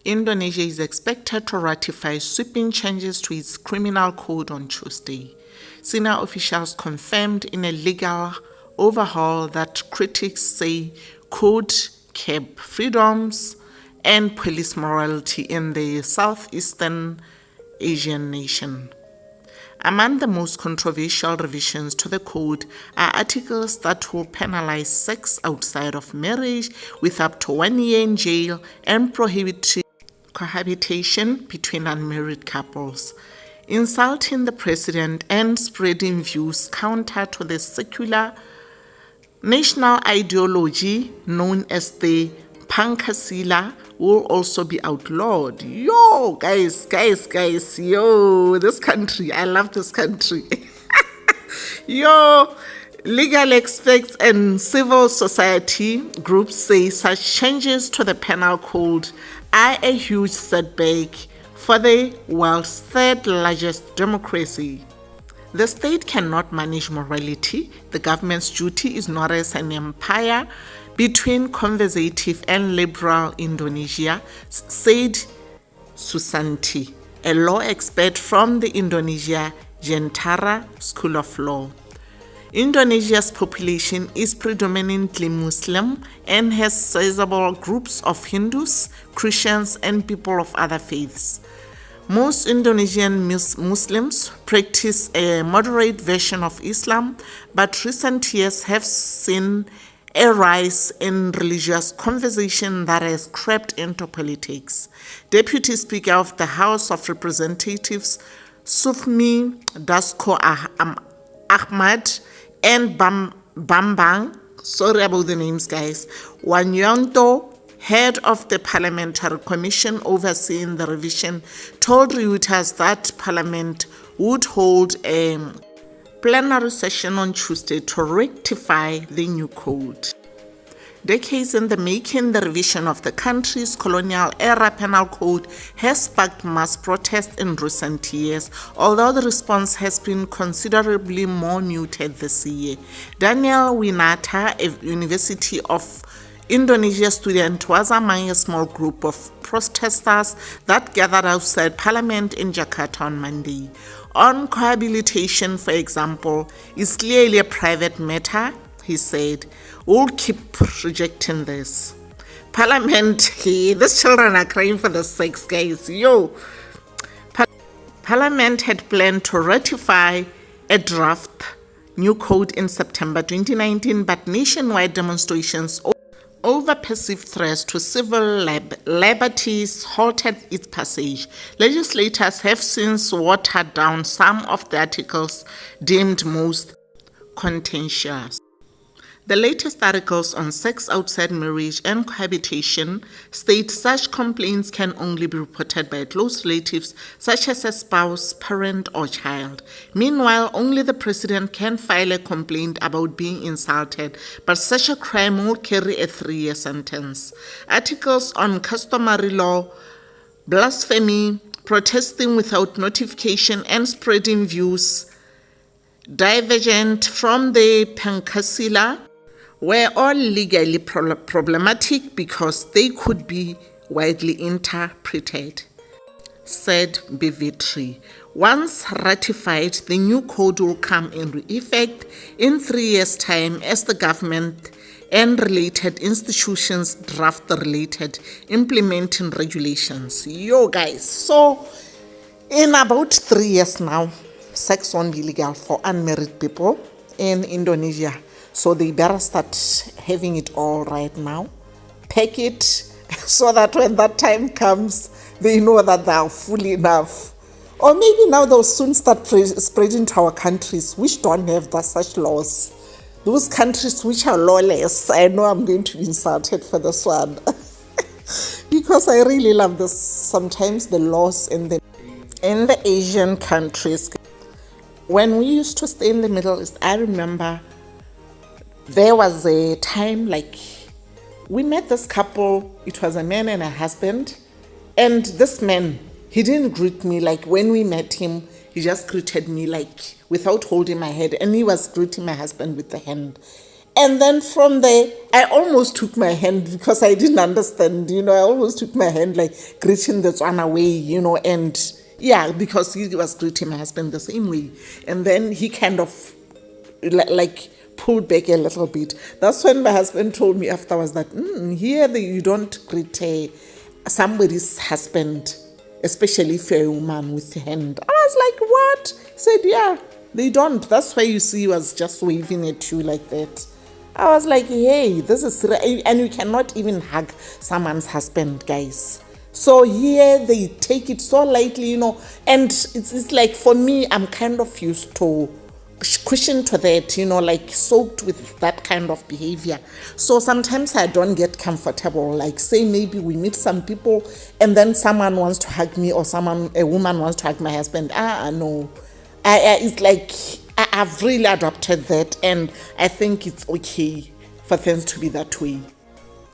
Indonesia is expected to ratify sweeping changes to its criminal code on Tuesday. Senior officials confirmed in a legal overhaul that critics say could curb freedoms and police morality in the Southeastern Asian nation. Among the most controversial revisions to the code are articles that will penalize sex outside of marriage with up to 1 year in jail and prohibit cohabitation between unmarried couples, insulting the president and spreading views counter to the secular national ideology known as the Pancasila will also be outlawed. Yo, guys, yo, this country, I love this country. Yo, legal experts and civil society groups say such changes to the penal code are a huge setback for the world's third largest democracy. The state cannot manage morality. The government's duty is not as an empire between conservative and liberal Indonesia, said Susanti, a law expert from the Indonesia Gentara School of Law. Indonesia's population is predominantly Muslim and has sizable groups of Hindus, Christians, and people of other faiths. Most Indonesian Muslims practice a moderate version of Islam, but recent years have seen a rise in religious conversation that has crept into politics. Deputy Speaker of the House of Representatives, Sufmi Dasko Ahmad, and Bambang, sorry about the names guys, Wanyonto, head of the Parliamentary Commission overseeing the revision, told Reuters that Parliament would hold a plenary session on Tuesday to rectify the new code. Decades in the making, the revision of the country's colonial-era penal code has sparked mass protest in recent years, although the response has been considerably more muted this year. Daniel Winata, a University of Indonesia student, was among a small group of protesters that gathered outside Parliament in Jakarta on Monday. On cohabitation, for example, is clearly a private matter, he said. We'll keep rejecting this. Parliament, these children are crying for the sex, guys. Yo! Parliament had planned to ratify a draft new code in September 2019, but nationwide demonstrations over perceived threats to civil liberties halted its passage. Legislators have since watered down some of the articles deemed most contentious. The latest articles on sex outside marriage and cohabitation state such complaints can only be reported by close relatives such as a spouse, parent, or child. Meanwhile, only the president can file a complaint about being insulted, but such a crime will carry a 3-year sentence. Articles on customary law, blasphemy, protesting without notification, and spreading views divergent from the Pancasila were all legally problematic because they could be widely interpreted, said Bivitri. Once ratified, the new code will come into effect in 3 years' time as the government and related institutions draft the related implementing regulations. Yo, guys, so in about 3 years now, sex won't be legal for unmarried people in Indonesia. So they better start having it all right now. Pack it so that when that time comes, they know that they are full enough. Or maybe now they'll soon start spreading to our countries which don't have such laws. Those countries which are lawless, I know I'm going to be insulted for this one. Because I really love this. Sometimes the laws in the Asian countries. When we used to stay in the Middle East, I remember there was a time like we met this couple. It was a man and a husband. And this man, he didn't greet me like when we met him. He just greeted me like without holding my head. And he was greeting my husband with the hand. And then from there, I almost took my hand because I didn't understand, I almost took my hand, like greeting the Tswana away, and yeah, because he was greeting my husband the same way. And then he kind of like pulled back a little bit. That's when my husband told me afterwards that here you don't greet somebody's husband, especially if you're a woman, with the hand. I was like, what? He said, yeah, they don't. That's why you see he was just waving at you like that. I was like, hey, this is, and you cannot even hug someone's husband, guys. So here they take it so lightly, and it's like, for me, I'm kind of used to cushioned to that, like soaked with that kind of behavior. So sometimes I don't get comfortable. Like, say maybe we meet some people and then someone wants to hug me, or a woman wants to hug my husband. No. It's like I've really adopted that, and I think it's okay for things to be that way.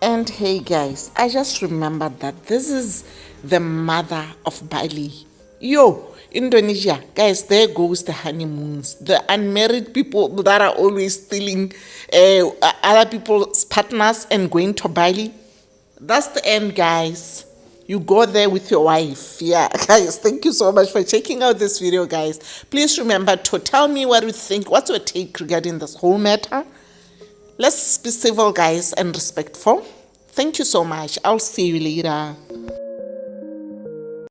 And hey guys, I just remembered that this is the mother of Bali. Yo, Indonesia, guys, there goes the honeymoons. The unmarried people that are always stealing other people's partners and going to Bali. That's the end, guys. You go there with your wife. Yeah, guys, thank you so much for checking out this video, guys. Please remember to tell me what you think. What's your take regarding this whole matter? Let's be civil, guys, and respectful. Thank you so much. I'll see you later.